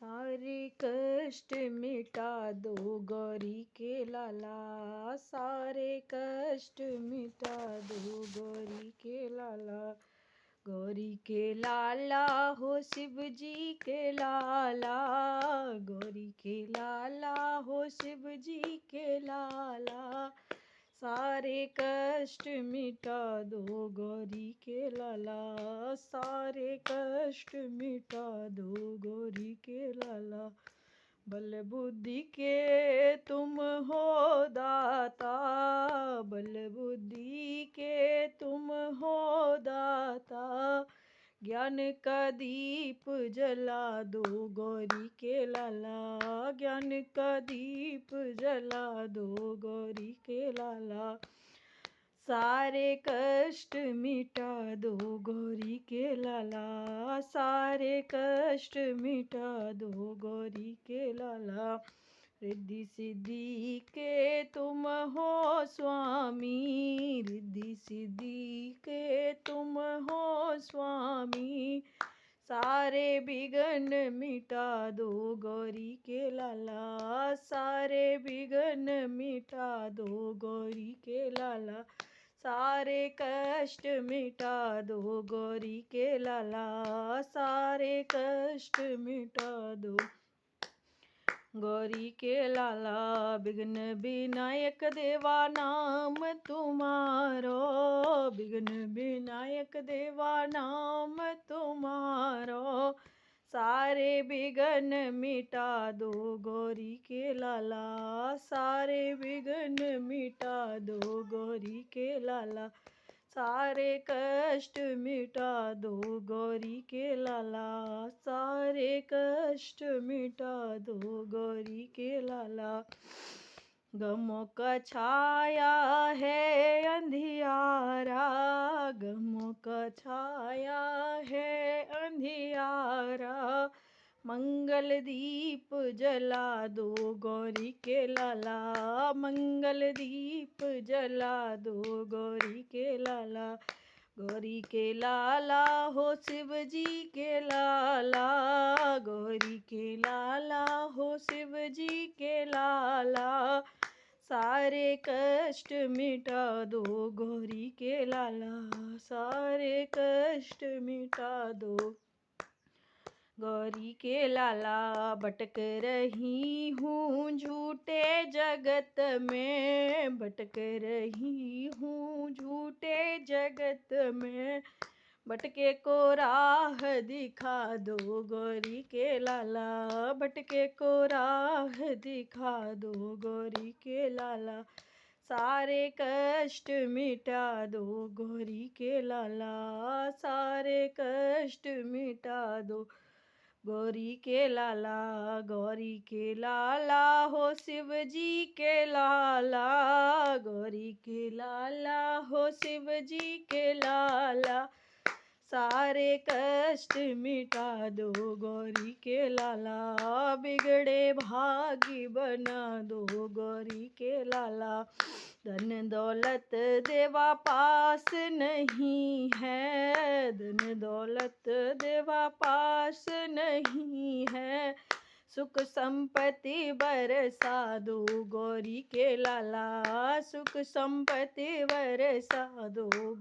सारे कष्ट मिटा दो गौरी के लाला, सारे कष्ट मिटा दो गौरी के लाला। गौरी के लाला हो शिव जी के लाला, गौरी के लाला हो शिव जी के लाला। सारे कष्ट मिटा दो गौरी के लाला, सारे कष्ट मिटा दो गौरी के लाला। बल बुद्धि के तुम हो दाता, बल बुद्धि के तुम हो दाता। ज्ञान का दीप जला दो गौरी के लाला, ज्ञान का दीप जला दो गौरी के लाला। सारे कष्ट मिटा दो गौरी के लाला, सारे कष्ट मिटा दो गौरी के लाला। रिद्धि सिद्धि के तुम हो स्वामी, रिद्धि सिद्धि के तुम हो स्वामी। सारे बिघन मिटा दो गौरी के लाला, सारे बिघन मिटा दो गौरी के लाला। सारे कष्ट मिटा दो गौरी के लाला, सारे कष्ट मिटा दो गौरी के लाला। विघ्न विनायक देवा नाम तुम्हारो, विघ्न विनायक देवा नाम तुम्हारो। सारे विघ्न मिटा दो गौरी के लाला, सारे विघ्न मिटा दो गौरी के लाला। सारे कष्ट मिटा दो गौरी के लाला, सारे कष्ट मिटा दो गौरी के लाला। गमों का छाया है अंधियारा, गमों का छाया है अंधियारा। मंगल दीप जला दो गौरी के लाला, मंगल दीप जला दो गौरी के लाला। गौरी के लाला हो शिव जी के लाला, गौरी के लाला हो शिव जी के लाला। सारे कष्ट मिटा दो गौरी के लाला, सारे कष्ट मिटा दो गौरी के लाला। भटक रही हूँ झूठे जगत में, भटक रही हूँ झूठे जगत में। भटके को राह दिखा दो गौरी के लाला, भटके को राह दिखा दो गौरी के लाला। सारे कष्ट मिटा दो गौरी के लाला, सारे कष्ट मिटा दो गौरी के लाला। गौरी के लाला हो शिव जी के लाला, गौरी के लाला हो शिव जी के लाला। सारे कष्ट मिटा दो गौरी के लाला, बिगड़े भागी बना दो गौरी के लाला। धन दौलत देवा पास नहीं है, धन दौलत देवा पास नहीं है। सुख संपत्ति बरसा दो गौरी के लाला, सुख संपत्ति बरसा दो।